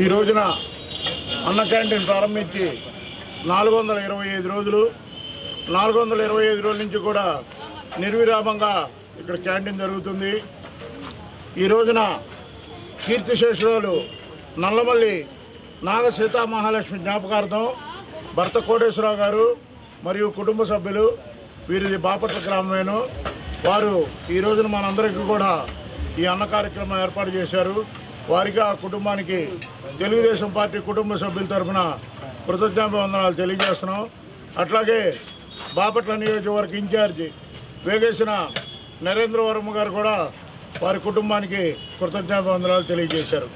ఈ రోజున అన్న క్యాంటీన్ ప్రారంభించి 425 రోజులు 425 రోజుల నుంచి కూడా నిర్విరామంగా ఇక్కడ క్యాంటీన్ జరుగుతుంది. ఈ రోజున కీర్తిశేషురాలు నల్లమల్లి నాగ సీతా మహాలక్ష్మి జ్ఞాపకార్థం భర్త కోటేశ్వరరావు గారు మరియు కుటుంబ సభ్యులు, వీరిది బాపట్ల గ్రామమేను, వారు ఈ రోజున మనందరికీ కూడా ఈ అన్న కార్యక్రమం ఏర్పాటు చేశారు. వారికి ఆ కుటుంబానికి తెలుగుదేశం పార్టీ కుటుంబ సభ్యుల తరఫున కృతజ్ఞతావందనాలు తెలియజేస్తున్నాం. అట్లాగే బాపట్ల నియోజకవర్గ ఇన్ఛార్జి వేగేసిన నరేంద్ర వర్మ గారు కూడా వారి కుటుంబానికి కృతజ్ఞతావందనాలు తెలియజేశారు.